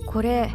これ、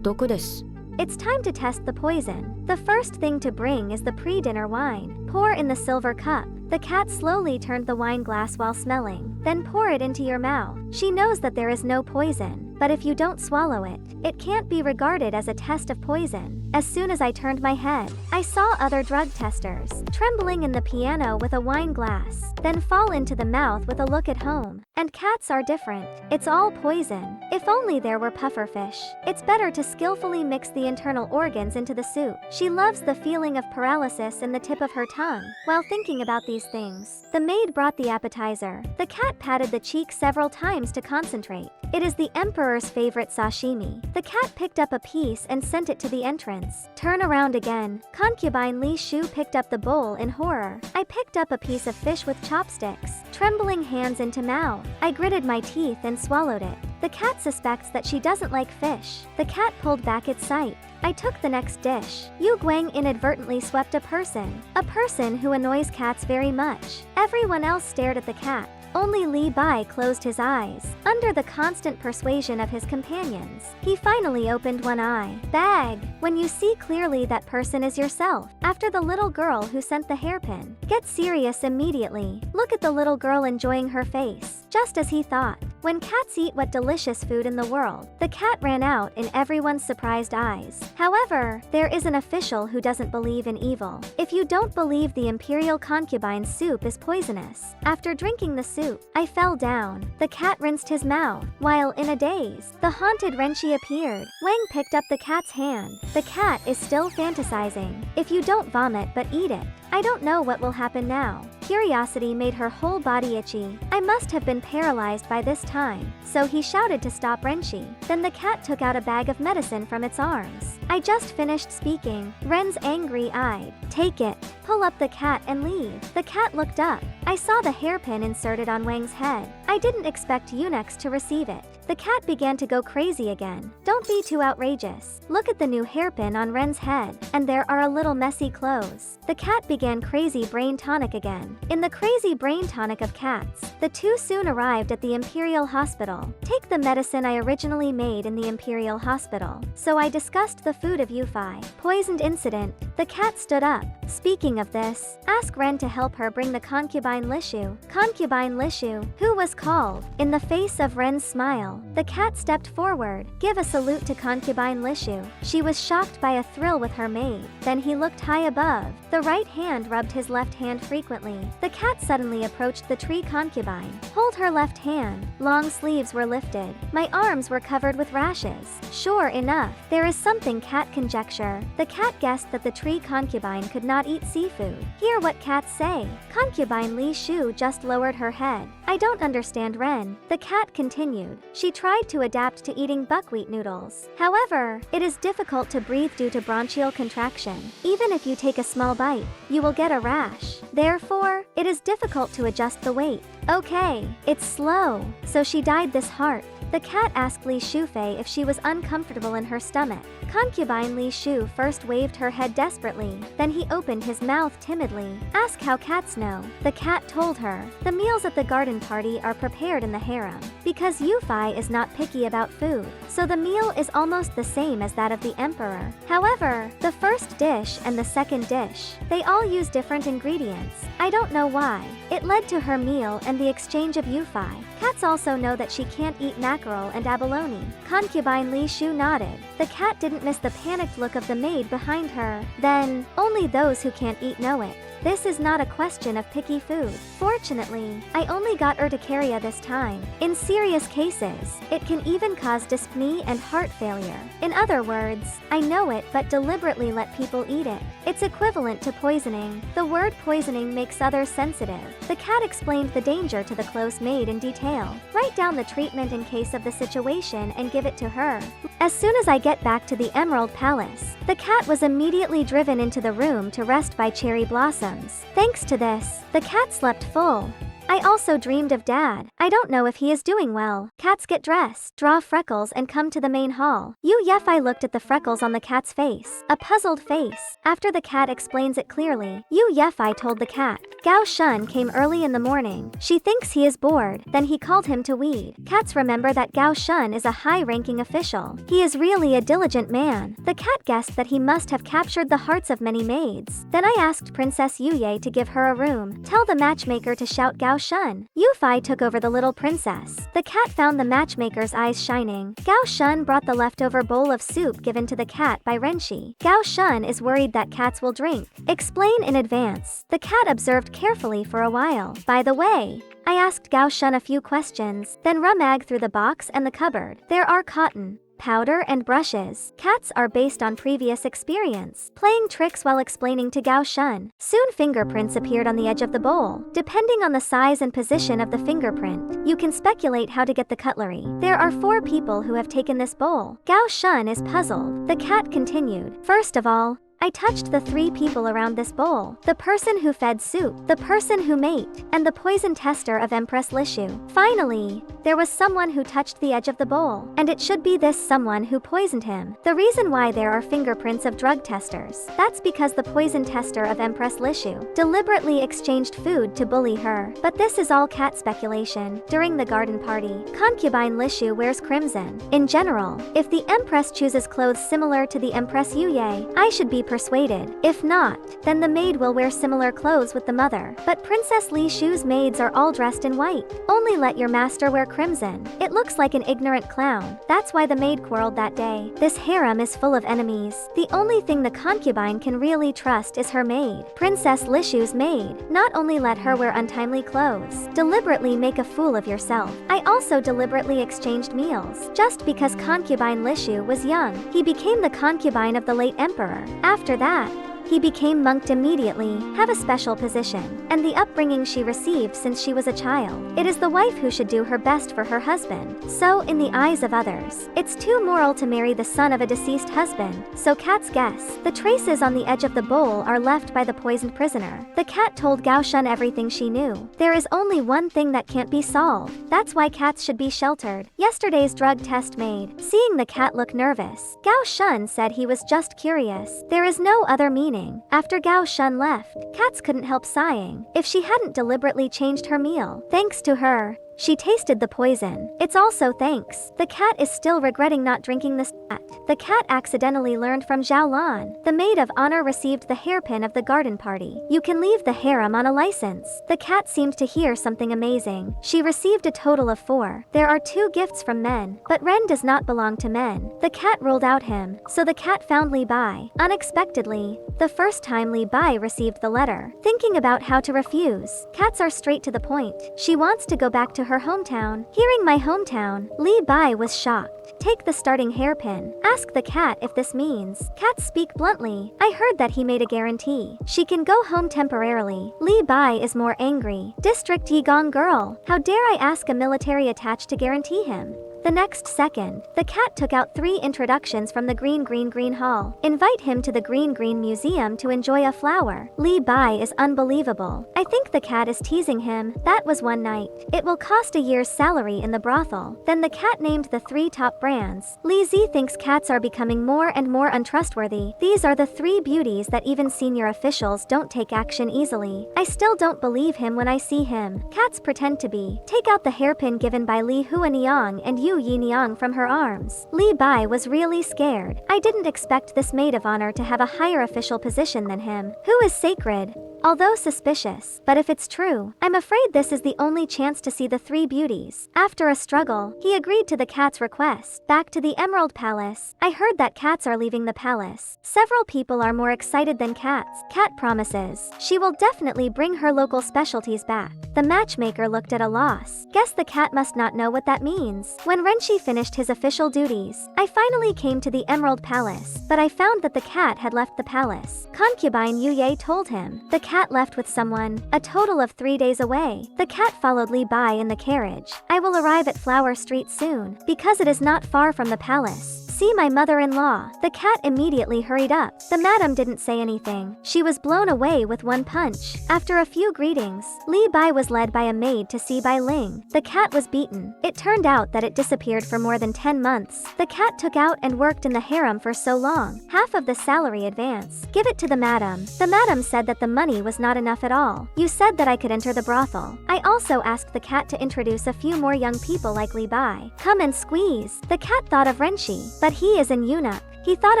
毒です。 It's time to test the poison. The first thing to bring is the pre-dinner wine. Pour in the silver cup. The cat slowly turned the wine glass while smelling. Then pour it into your mouth. She knows that there is no poison, but if you don't swallow it, it can't be regarded as a test of poison. As soon as I turned my head, I saw other drug testers, trembling in the piano with a wine glass, then fall into the mouth with a look at home. And cats are different. It's all poison. If only there were pufferfish. It's better to skillfully mix the internal organs into the soup. She loves the feeling of paralysis in the tip of her tongue. While thinking about these things, the maid brought the appetizer. The cat patted the cheek several times to concentrate. It is the emperor's favorite sashimi. The cat picked up a piece and sent it to the entrance. Turn around again. Concubine Li Shu picked up the bowl in horror. I picked up a piece of fish with chopsticks, trembling hands into mouth. I gritted my teeth and swallowed it. The cat suspects that she doesn't like fish. The cat pulled back its sight. I took the next dish. Yu Guang inadvertently swept a person who annoys cats very much. Everyone else stared at the cat. Only Li Bai closed his eyes. Under the constant persuasion of his companions, he finally opened one eye. Bag. When you see clearly, that person is yourself. After the little girl who sent the hairpin. Get serious immediately. Look at the little girl enjoying her face. Just as he thought. When cats eat what delicious food in the world, the cat ran out in everyone's surprised eyes. However, there is an official who doesn't believe in evil. If you don't believe the imperial concubine soup is poisonous, after drinking the soup, I fell down. The cat rinsed his mouth. While in a daze, the haunted Renchi appeared. Wang picked up the cat's hand. The cat is still fantasizing. If you don't vomit but eat it, I don't know what will happen now. Curiosity made her whole body itchy. I must have been paralyzed by this time. So he shouted to stop Renchi. Then the cat took out a bag of medicine from its arms. I just finished speaking. Ren's angry-eyed. Take it. Pull up the cat and leave. The cat looked up. I saw the hairpin inserted on Wang's head. I didn't expect eunuchs to receive it. The cat began to go crazy again. Don't be too outrageous. Look at the new hairpin on Ren's head, and there are a little messy clothes. The cat began crazy brain tonic again. In the crazy brain tonic of cats, the two soon arrived at the Imperial Hospital. Take the medicine I originally made in the Imperial Hospital. So I discussed the food of Yufei. Poisoned incident. The cat stood up. Speaking of this, ask Ren to help her bring the concubine Lishu. Concubine Lishu, who was called. In the face of Ren's smile, the cat stepped forward. Give a salute to concubine Lishu. She was shocked by a thrill with her maid. Then he looked high above. The right hand rubbed his left hand frequently. The cat suddenly approached the tree concubine. Hold her left hand. Long sleeves were lifted. My arms were covered with rashes. Sure enough, there is something cat conjecture. The cat guessed that the tree concubine could not eat seafood. Hear what cats say. Concubine Li Shu just lowered her head. I don't understand Ren. The cat continued. She tried to adapt to eating buckwheat noodles. However, it is difficult to breathe due to bronchial contraction. Even if you take a small bite, you will get a rash. Therefore, it is difficult to adjust the weight. Okay, it's slow. So she died this heart. The cat asked Li Shufei if she was uncomfortable in her stomach. Concubine Li Shu first waved her head desperately, then he opened his mouth timidly. Ask how cats know. The cat told her. The meals at the garden party are prepared in the harem. Because Yufei is not picky about food, so the meal is almost the same as that of the emperor. However, the first dish and the second dish, they all use different ingredients. I don't know why. It led to her meal and the exchange of Yufei. Cats also know that she can't eat mackerel and abalone. Concubine Li Shu nodded. The cat didn't miss the panicked look of the maid behind her. Then, only those who can't eat know it. This is not a question of picky food. Fortunately, I only got urticaria this time. In serious cases, it can even cause dyspnea and heart failure. In other words, I know it but deliberately let people eat it. It's equivalent to poisoning. The word poisoning makes others sensitive. The cat explained the danger to the close maid in detail. Write down the treatment in case of the situation and give it to her. As soon as I get back to the Emerald Palace, the cat was immediately driven into the room to rest by cherry blossoms. Thanks to this, the cat slept full. I also dreamed of Dad. I don't know if he is doing well. Cats get dressed, draw freckles and come to the main hall. Yu Yefei looked at the freckles on the cat's face. A puzzled face. After the cat explains it clearly, Yu Yefei told the cat. Gao Shun came early in the morning. She thinks he is bored, then he called him to weed. Cats remember that Gao Shun is a high-ranking official. He is really a diligent man. The cat guessed that he must have captured the hearts of many maids. Then I asked Princess Yuye to give her a room. Tell the matchmaker to shout Gao Shun. Yu Fei took over the little princess. The cat found the matchmaker's eyes shining. Gao Shun brought the leftover bowl of soup given to the cat by Renshi. Gao Shun is worried that cats will drink. Explain in advance. The cat observed carefully for a while. By the way, I asked Gao Shun a few questions, then rummaged through the box and the cupboard. There are cotton, powder and brushes. Cats are based on previous experience, playing tricks while explaining to Gao Shun. Soon fingerprints appeared on the edge of the bowl. Depending on the size and position of the fingerprint, you can speculate how to get the cutlery. There are 4 people who have taken this bowl. Gao Shun is puzzled. The cat continued. First of all, I touched the 3 people around this bowl. The person who fed soup, the person who mate, and the poison tester of Empress Lishu. Finally, there was someone who touched the edge of the bowl, and it should be this someone who poisoned him. The reason why there are fingerprints of drug testers, that's because the poison tester of Empress Lishu deliberately exchanged food to bully her. But this is all cat speculation. During the garden party, concubine Lishu wears crimson. In general, if the Empress chooses clothes similar to the Empress Yuye, I should be persuaded. If not, then the maid will wear similar clothes with the mother. But Princess Li Shu's maids are all dressed in white. Only let your master wear crimson. It looks like an ignorant clown. That's why the maid quarreled that day. This harem is full of enemies. The only thing the concubine can really trust is her maid. Princess Li Shu's maid. Not only let her wear untimely clothes, deliberately make a fool of yourself. I also deliberately exchanged meals. Just because concubine Li Shu was young, he became the concubine of the late emperor. After that, he became monked immediately, have a special position, and the upbringing she received since she was a child. It is the wife who should do her best for her husband. So, in the eyes of others, it's too moral to marry the son of a deceased husband. So cats guess. The traces on the edge of the bowl are left by the poisoned prisoner. The cat told Gao Shun everything she knew. There is only one thing that can't be solved. That's why cats should be sheltered. Yesterday's drug test made. Seeing the cat look nervous, Gao Shun said he was just curious. There is no other meaning. After Gao Shun left, cats couldn't help sighing. If she hadn't deliberately changed her meal, thanks to her, she tasted the poison. It's also thanks. The cat is still regretting not drinking the spat. The cat accidentally learned from Zhao Lan. The maid of honor received the hairpin of the garden party. You can leave the harem on a license. The cat seemed to hear something amazing. She received a total of 4. There are 2 gifts from men, but Ren does not belong to men. The cat ruled out him, so the cat found Li Bai. Unexpectedly, the first time Li Bai received the letter. Thinking about how to refuse, cats are straight to the point. She wants to go back to her hometown. Hearing my hometown, Li Bai was shocked. Take the starting hairpin. Ask the cat if this means. Cats speak bluntly. I heard that he made a guarantee. She can go home temporarily. Li Bai is more angry. District Yigong girl. How dare I ask a military attached to guarantee him? The next second, the cat took out 3 introductions from the Green Hall. Invite him to the Green Museum to enjoy a flower. Li Bai is unbelievable. I think the cat is teasing him. That was one night. It will cost a year's salary in the brothel. Then the cat named the 3 top brands. Li Zi thinks cats are becoming more and more untrustworthy. These are the 3 beauties that even senior officials don't take action easily. I still don't believe him when I see him. Cats pretend to be. Take out the hairpin given by Li Huaniang and Yu Yiniang from her arms. Li Bai was really scared. I didn't expect this maid of honor to have a higher official position than him. Who is sacred? Although suspicious, but if it's true, I'm afraid this is the only chance to see the 3 beauties. After a struggle, he agreed to the cat's request. Back to the Emerald Palace. I heard that cats are leaving the palace. Several people are more excited than cats. Cat promises she will definitely bring her local specialties back. The matchmaker looked at a loss. Guess the cat must not know what that means. When Renshi finished his official duties, I finally came to the Emerald Palace, but I found that the cat had left the palace. Concubine Yuye told him. The cat left with someone, a total of 3 days away. The cat followed Li Bai in the carriage. I will arrive at Flower Street soon, because it is not far from the palace. See my mother-in-law. The cat immediately hurried up. The madam didn't say anything. She was blown away with one punch. After a few greetings, Li Bai was led by a maid to see Bai Ling. The cat was beaten. It turned out that it disappeared for more than 10 months. The cat took out and worked in the harem for so long. Half of the salary advance. Give it to the madam. The madam said that the money was not enough at all. You said that I could enter the brothel. I also asked the cat to introduce a few more young people like Li Bai. Come and squeeze. The cat thought of Renshi, but he is an eunuch. He thought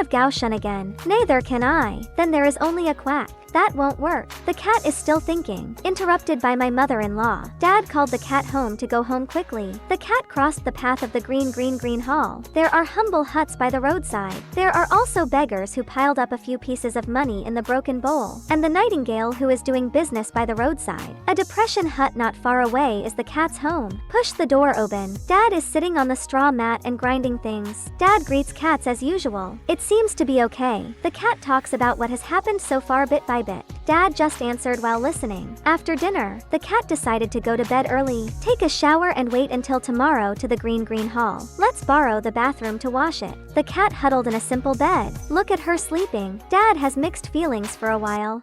of Gao Shun again. Neither can I. Then there is only a quack. That won't work. The cat is still thinking. Interrupted by my mother-in-law. Dad called the cat home to go home quickly. The cat crossed the path of the green hall. There are humble huts by the roadside. There are also beggars who piled up a few pieces of money in the broken bowl. And the nightingale who is doing business by the roadside. A depression hut not far away is the cat's home. Push the door open. Dad is sitting on the straw mat and grinding things. Dad greets cats as usual. It seems to be okay. The cat talks about what has happened so far bit by bit. Dad just answered while listening. After dinner, the cat decided to go to bed early, take a shower and wait until tomorrow to the green hall. Let's borrow the bathroom to wash it. The cat huddled in a simple bed. Look at her sleeping. Dad has mixed feelings for a while.